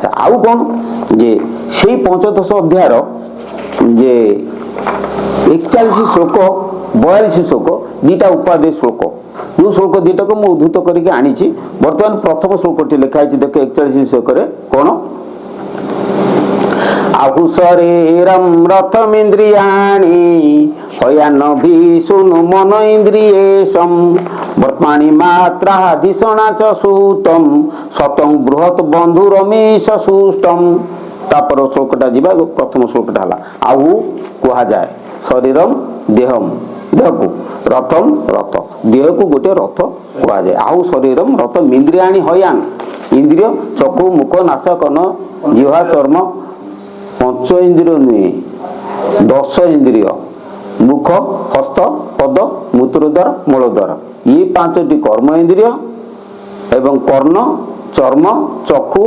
আচ্ছা আউ কোন যে সেই পঞ্চদশ অধ্যায়ের যে 41 শ্লোক 42 শ্লোক দুইটা উপাদেয় শ্লোক जो श्लोक दुईटा को मुझे उद्धृत करके आनी बर्तमान प्रथम श्लोकटी लिखाई देख 41 श्लोक कौन आहु शरीरम रथमिंद्रियाणि हयान भीषुनु मन इंद्रियेशम वर्तमानि मात्रा धिषणा च सूतम सतं बृहत बंधुरमीश सुष्टम तापर श्लोकटा जीवा प्रथम श्लोकटा हला आहु कहा जाए शरीरम देहम देह को रथम रथ देह को गोटे रथ कहा जाए आहु शरीरम रथम इंद्रियाणि हयान इंद्रिय चक्षु मुख नासा कर्ण जिह्वा चर्म पंच इंद्रिय नुहे 10 इंद्रिय मुख हस्त पद मूत्रद्वार मूलद्वार ये 5टी कर्म इंद्रिय एवं कर्ण चर्म चक्षु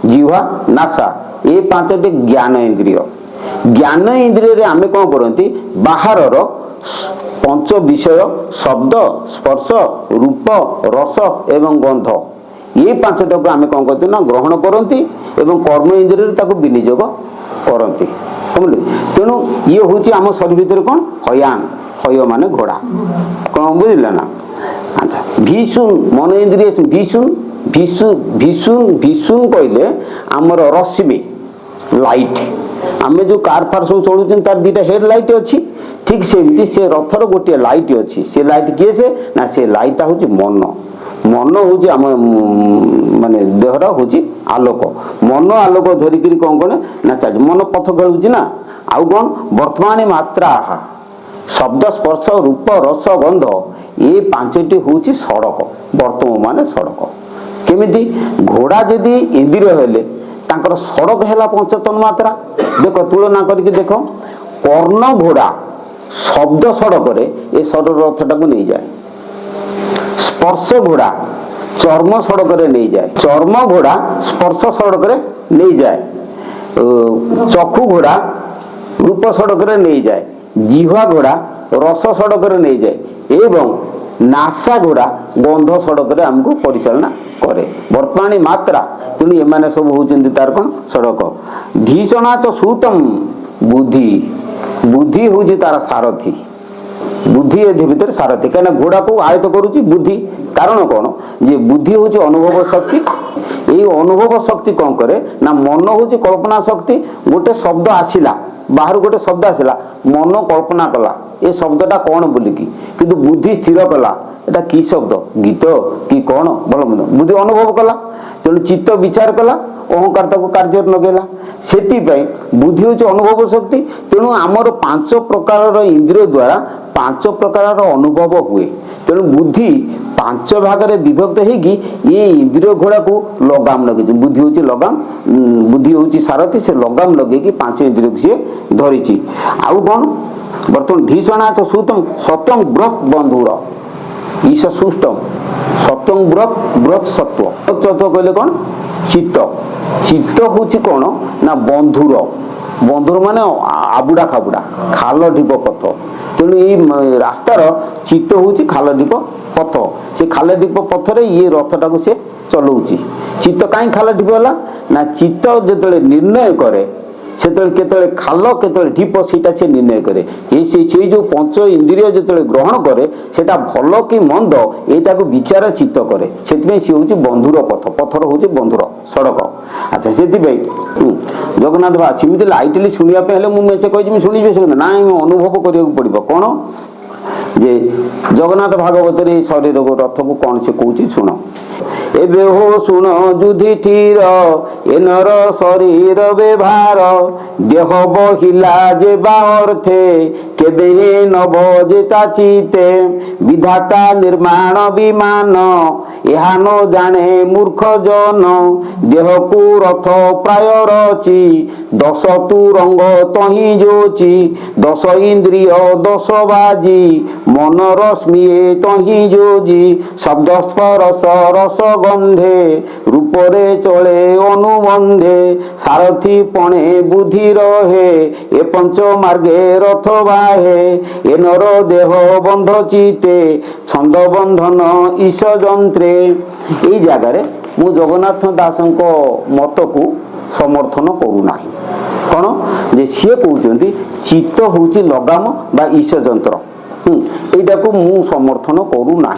जिह्वा नासा ये 5टी ज्ञान इंद्रिय ज्ञान इंद्रिय रे आमे कौन करती बाहर पंच विषय शब्द स्पर्श रूप रस एवं गंध ये 5टा को आमे कौन करते ना ग्रहण करती एवं कर्म इंद्रिय ताको विनियोग करती समझे तेणु ये हूँ आम शरीर भितर कौन हयान हय माने घोड़ा कौन बुझल ना अच्छा भीषुन मन इंद्रिय भीषुन भीषुन भीषुन कहले आमर रश्मि लाइट आम जो कार फार सब चलुन तार दुटा हेड लाइट अच्छी ठीक सेमती से रथर गोटे लाइट अच्छी से लाइट किए से ना से लाइटा हूँ मन मन हूँ आम माने देहरा हूँ आलोक मन आलोक धरिक कौन कौन ना चल मन पथ खेलुची ना आउ कौन वर्तमान मात्रा शब्द स्पर्श रूप रस गंध ये 5टी हूँ सड़क वर्तमान माने सड़क केमिति घोड़ा जदि इंद्रिय हेले तांकर सड़क है 5 तन्मात्रा देख तुलना करके देख कर्ण घोड़ा शब्द सड़क रे ये शरीर रथटा को नहीं जाए स्पर्श घोड़ा चर्म सड़क रे नहीं जाए चर्म घोड़ा स्पर्श सड़क रे नहीं जाए चक्षु घोड़ा रूप सड़क रे नहीं जाए जिह्वा घोड़ा रस सड़क रे नहीं जाए एवं नासा घोड़ा गंध सड़क रे हमको परिचालना करे वर्तमान मात्रा तेणु एमाने सब होचंदी तार कोन सड़क भीषणा च सूतम बुद्धि बुद्धि होची तार सारथी बुद्धि ए भीतर सारथी कहना घोड़ा को आयत करूची बुद्धि कारण कौन जे बुद्धि होची अनुभव शक्ति ये अनुभव शक्ति कौन करे ना मन होची कल्पना शक्ति गोटे शब्द आसिला बाहर गोटे शब्द आसिला मन कल्पना कला ये शब्दटा कौन बोलिकी किंतु बुद्धि स्थिर कला एटा की शब्द गीत कि कौन भल मंद बुद्धि अनुभव कला तेणु चित्त विचार कला अहंकार ताको कार्य लगेला सेति बुद्धि होची अनुभव शक्ति तेणु आमर 5 प्रकार इंद्रिय द्वारा 5 प्रकार अनुभव हुए तेणु बुद्धि 5 भाग रे विभक्त होगी ये इंद्रिय घोड़ा को लगाम लगे बुद्धि होची लगाम बुद्धि होची सारथी से लगाम लगे कि 5 इंद्रिय को सी धरिची आउ कौन बर्तमान धीषणा तो सूतम सतम ब्रत बंधुर ईश सुष्टम सतम ब्रत ब्रत सत्व तत्व कहले कौन चित्त चित्त हूँ कौन ना बंधुर बंधुर माने आबुड़ा खाबुड़ा खाल ढीप पथ तेणु ये रास्तार चित्त हूँ खाल ढीप पथ से खाल ढीप पथरे ये रथटा को से चलाऊँच चित्त कहीं खाल ढीप है ना चित्त जो निर्णय करे से खाल के ढीप सीटा से निर्णय करे ये जो 5 इंद्रिय जो ग्रहण करे सेटा भल कि मंद एटा को विचार चित्त करे से हूँ बंधुर पथ पथर हूँ बंधुर सड़क अच्छा से जगन्नाथ बा सेमती लाइटली शुणापे मुझे कही शुणी ना अनुभव करा पड़ो कौन जे जगन्नाथ भागवत शरीर को रथ को कौन से कौच शुण एबे हो सुन युधिष्ठिर एनर शरीर व्यवहार देह बहिला जे बाहर्थे केबे नभ जेता चिते विधाता निर्माण विमान ଏହା ନ ଜାଣେ ମୂର୍ଖ ଜନ ଦେହକୁ ରଥ ପ୍ରାୟ ରଚି 10 ତୁରଙ୍ଗ ତହିଁ ଯୋଚି 10 ଇନ୍ଦ୍ରିୟ 10 ବାଜି ମନ ରଶ୍ମିଏ ତହିଁ ଯୋଜି ଶବ୍ଦ ସ୍ପର୍ଶ ରସ ଗନ୍ଧେ ରୂପରେ ଚଳେ ଅନୁବନ୍ଧେ ସାରଥି ପଣେ ବୁଦ୍ଧି ରହେ ଏ ପଞ୍ଚ ମାର୍ଗେ ରଥ ବାହେ ଏ ନର ଦେହ ବନ୍ଧ ଚିତେ ଛନ୍ଦ ବନ୍ଧନ ଈଶ ଯନ୍ତ୍ରେ এই জায়গায় मु जगन्नाथ दास मत को समर्थन करूना कौन जे सी कहते चित्त हूँ लगाम बा ईश जंत्र यहाँ को मु समर्थन करूना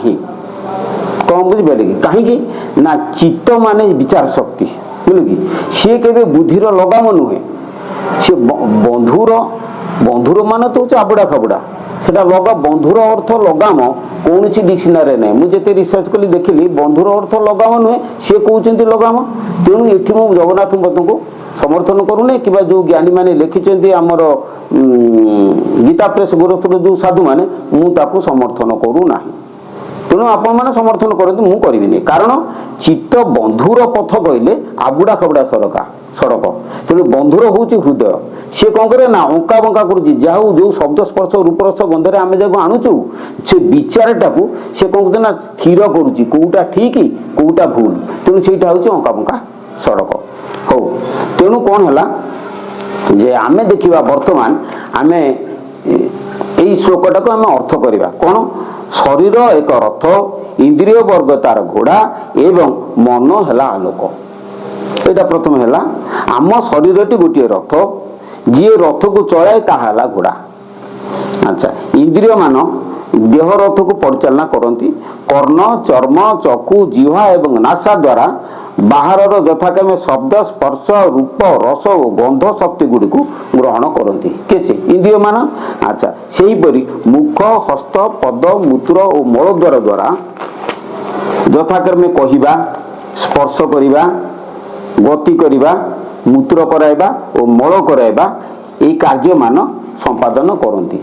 कौन बुझिपारे कि कहीं ना चित्त माने विचार शक्ति बुझे कि सी के बुद्धिर लगाम नुहे सी बंधुर मान तो आबुड़ा खाबुड़ा सेटा लगा बंधुर अर्थ लगाम कौन सी डिक्शनारी ना मुझे रिसर्च कली देखिली बंधुर अर्थ लगाम नुहे सी कहते लगाम तेणु ये जगन्नाथ मत को समर्थन करूना कि जो ज्ञानी मैंने लिखिं आमर गीता प्रेस गोरखपुर जो साधु मैंने मुझे समर्थन करूना तेणु आपण मैंने समर्थन करते मुझे करी कारण चित्त बंधुर पथ कहले आबुड़ा खाबुड़ा सड़क तेणु बंधुर हूँ हृदय सी कौन करे ना अंका बंका करू जो शब्द स्पर्श रूपरस गंधरे आम जब आणुचु से विचारटा को सी कौन करते ना स्थिर करुच्ची कौटा ठीक कौटा भूल तेणु से अंका बंका सड़क हो तेणु कौन है जे आमे देखिबा वर्तमान आमे यही श्लोकटा को आमे अर्थ करिबा कौन शरीर एक रथ इंद्रिय वर्ग तार घोड़ा एवं मन है आलोक यहाँ प्रथम है आम शरीर टी गोटे रथ जी रथ को चलाए ताहा घोड़ा अच्छा इंद्रिय मान देह रथ को परिचालना करती कर्ण चर्म चक्षु जिह्वा एवं नासा द्वारा बाहर यथाक्रमे शब्द स्पर्श रूप रस और गंध शक्ति गुड़ी को ग्रहण करती किसी इंद्रिय मान अच्छा से मुख हस्त पद मूत्र और मलद्वार द्वारा यथाक्रमे कहवा स्पर्श करवा गति करवा मूत्र कराइबा और मल कराइबा ये कार्य मान संपादन करती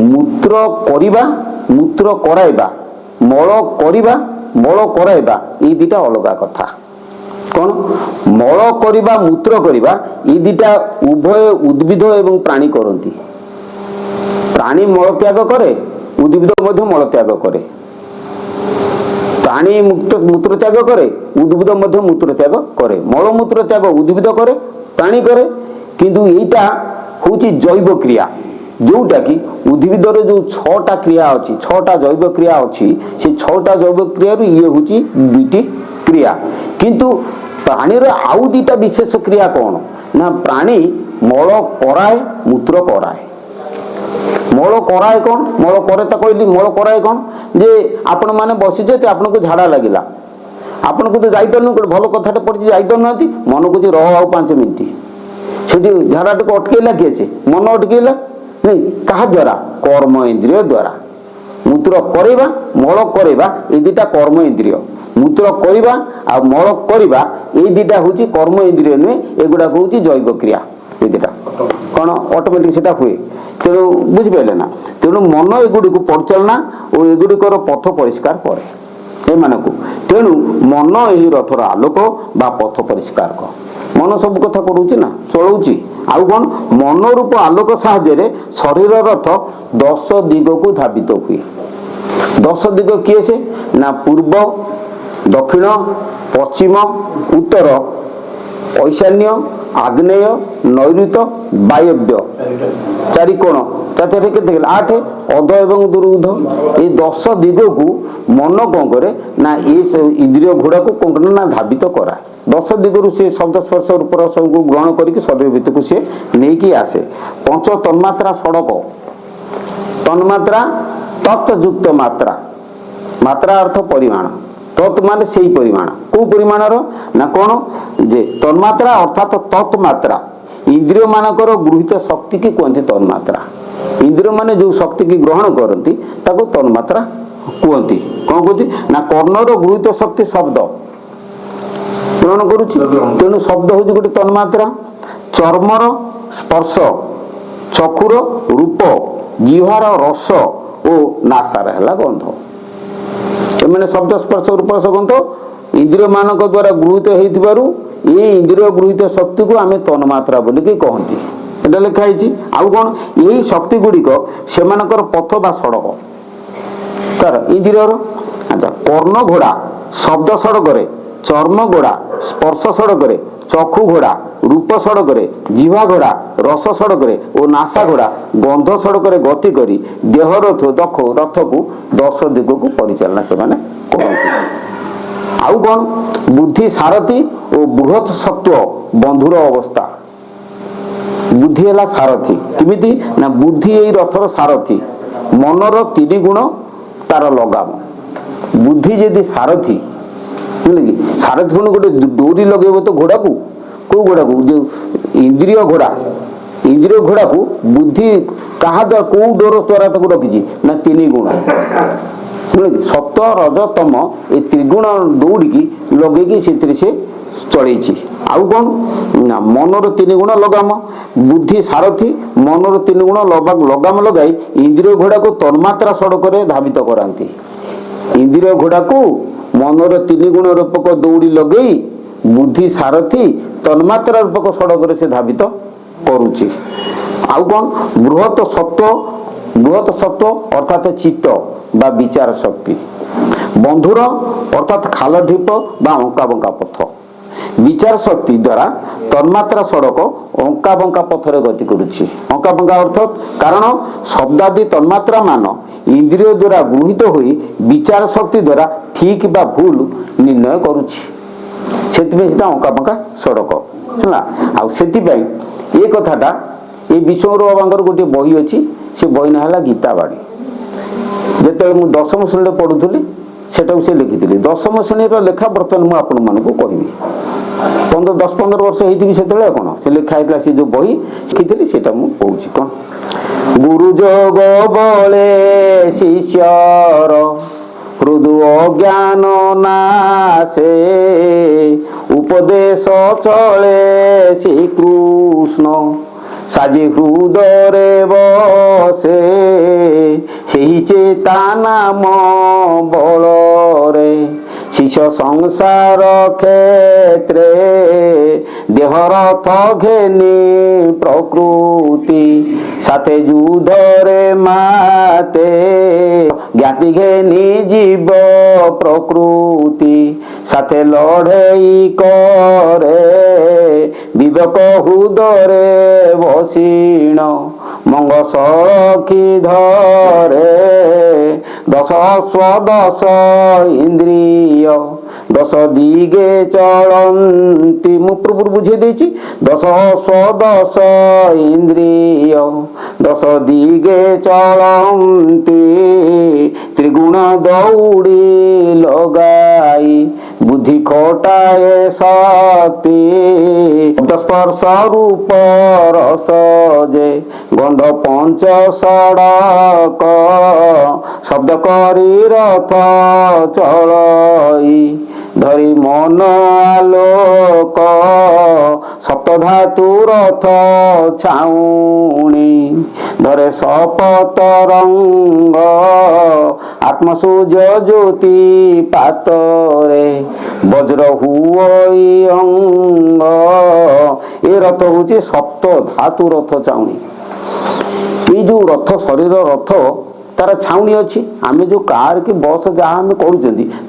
मूत्र करवा मूत्र कराइबा मल करवा मल कराइबा ये दुटा अलग कथा कौन मल करवा मूत्र करवा ये दुटा उभय उद्भिद एवं प्राणी करती प्राणी मल त्याग करे उद्भिद मध्य मल त्याग करे प्राणी मुक्त मूत्र त्याग करे उद्भिद मध्य मूत्र त्याग करे मल मूत्र त्याग उद्भिद करे प्राणी करे किंतु एटा होची जैव क्रिया जोटा कि उद्भिदर जो 6टा क्रिया अच्छी 6टा जैव क्रिया अच्छी से 6टा जैव क्रिया ये हूँ दुईटी क्रिया किंतु प्राणी आउ दीटा विशेष क्रिया कौन ना प्राणी मल कराए मूत्र कराए मल कराए कौन मल करे तो कहली मल कराए कौन जे आपण मैंने बसीचे आपन को झाड़ा लगिला आपन को तो जापर गोटे भल कथाटे पड़ी जापर ना मन को रह आउ 5 मिनिट से झाड़ा टी अटकैला किए से मन अटकैला नहीं कहा द्वारा कर्म इंद्रिय द्वारा मूत्र करवा मल करवा ये दुटा कर्म इंद्रिय मूत्र करवा आ मल करवा ये दुटा हूँ कर्म इंद्रिय नुहे एगुड़ा हूँ जैव क्रिया ये दुटा कौन ऑटोमेटिक से हुए तेणु बुझिपारे ना तेणु मन एगुड़ी को परिचालना और एगुड़िकर पथ परिष्कार करे एमानकु तेणु मन यही रथर आलोक बा पथ परिष्कार कर मन सब कथा करूची ना चलाउची आउ कौन मन रूप आलोक साहाय्य शरीर रथ 10 दिग को धावित हुए 10 दिग किए से ना पूर्व दक्षिण पश्चिम उत्तर ईशान्य आग्नेय नैऋत्य वायव्य चारिकोण चार के 8 अध एवं दुर्उध ये 10 दिग को मन कौन करे ना ये इंद्रिय घोड़ा को कौन करे ना धावित कराए 10 दिगरु से शब्द स्पर्श रूप रस को ग्रहण करके शरीर भितर को सी नहीं आसे पंच तन्मात्रा सड़क तन्मात्रा तत्युक्त मात्रा मात्रा अर्थ परिमाण तत् मान से परिमाण को परिमाण ना कौन जे तन्मात्रा अर्थात तत्मात्रा इंद्रिय मानकर गृहित शक्ति की कहते तन्मात्रा इंद्रिय माने जो शक्ति की ग्रहण करती ताको तन्मात्रा कहती कौन कहती ना कर्णर गृहित शक्ति शब्द ग्रहण करुच्ची तेणु शब्द हूँ गोटे तन्मात्रा चर्मर स्पर्श चक्षुर रूप जिह्वार रस और नासार है गंध एमने शब्द स्पर्श रूप रस गंध इंद्रिय मानक द्वारा गृहित हो ये इंद्रिय गृहित शक्ति को आम तन्मात्रा बोलिकी कहती एटा लिखाई आउ कौन यही शक्ति गुड़िक से पथ बा सड़क तार इंद्रियर अच्छा कर्ण घोड़ा शब्द सड़क चर्म घोड़ा स्पर्श सड़क चक्षु घोड़ा रूप सड़क जिह्वा घोड़ा रस सड़क और नासा घोड़ा गंध सड़क गति करी देह रथ को 10 दिग को परिचालना से आउ कौन बुद्धि सारथी और बृहत सत्व बंधुर अवस्था बुद्धि है सारथी किमिति ना बुद्धि यही रथर सारथी मनर 3 गुण तार लगाम बुद्धि जदि सारथी सारथी गुण गोटे डोरी लगे तो घोड़ा को कौ घोड़ा को जो इंद्रिय घोड़ा को बुद्धि कहा कौ डोर द्वारा ताको रखी ना 3 गुण सत्व रज तम ये 3 गुण दौड़ी लगे से चलई आउ कौन ना मनर 3 गुण लगाम बुद्धि सारथी मनर 3 गुण लगाम लगाई इंद्रिय घोड़ा को तन्मात्रा सड़क धावित कराती इंद्रिय घोड़ा को मनर 3 गुण रूपक दौड़ी लगे बुद्धि सारथी तन्मात्रा रूपक सड़क से धावित करुची आउ कौन बृहत सत्व अर्थात चित्त बा विचार शक्ति बंधुर अर्थात खाल ढीप बा अंका बंका पथ विचार शक्ति द्वारा तन्मात्रा सड़क अंका बंका पथरे गति करुची अंका बंका अर्थ कारण शब्दादि तन्मात्रा मान इंद्रिय द्वारा गृहीत होई विचार शक्ति द्वारा ठीक बा भूल निर्णय करुची सेतिबे सेटा अंका बंका सड़क हला आ सेतिबे ए कथाटा ए विश्वरो बाबांकर गोटे बही अछि से बही ना हला गीता बाड़ी जेते मु 10म श्रेणी पढुथली सेटा से लिखिथिली 10म श्रेणी लेखा बर्तमान मु आपन मानको कहिबी 10-15 वर्ष हेतिबी सेतले कोन से लिखा हैला से जो बही लिखिथिली सेटा मु कहूची कोन गुरु जोग बळे शिष्यर हृदय अज्ञान नासे उपदेश चले श्री कृष्ण साजे हृदय बसे सेही चेता नाम बलरे शिष्य संसार क्षेत्रे देहरथ घेनी प्रकृति साथे युद्धरे माते ज्ञाति घेनी जीव प्रकृति साथे लड़ई करे विवेक हृदय बसीण मंग सखी धरे 10 स्वदश इंद्रिय 10 दिगे चलंती मु पूर्व बुझे देछि 10 स्वदश इंद्रिय 10 दिगे चलंती त्रिगुण दौड़ी लगाई बुद्धि खोटाए शक्ति स्पर्श रूप रस जे गंध पंच सड़क शब्द करी रथ चलई धरी मन आलोक सप्त धातु रथ छाउणी धरे सपत रंग आत्मसूर्य ज्योति पातरे वज्र हुई अंग ए रथ हूँ सप्त धातु रथ छाउणी ये जो रथ शरीर रथ तार छाउणी अच्छी आम जो कार कि बस जहाँ आम कर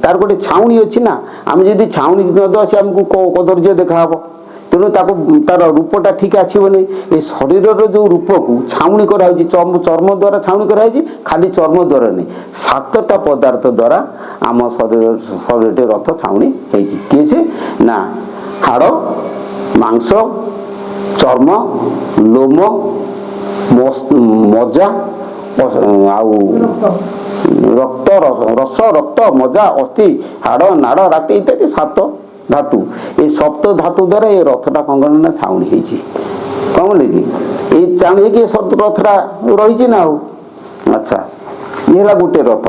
तार गोटे छाउणी अच्छी ना आम जब छाउणी नद सी आमको कदर्य देखा तेणु तार रूपटा ठीक आसबनी ये शरीर जो रूप को छाउणी कराई चर्म द्वारा छाउणी कराई खाली चर्म द्वारा नहीं 7टा पदार्थ द्वारा आम शरीर रथ छाउणी किए से ना हाड़ मांस चर्म लोम मजा आउ रक्त रस रक्त मजा अस्थि हाड़ नाड़ राति इत्यादि 7 धातु ये सप्त धातु द्वारा ये रथटा कौन ना छाउणी होती कौन कि ये छाउणी रथटा रही ना अच्छा ये गोटे रथ।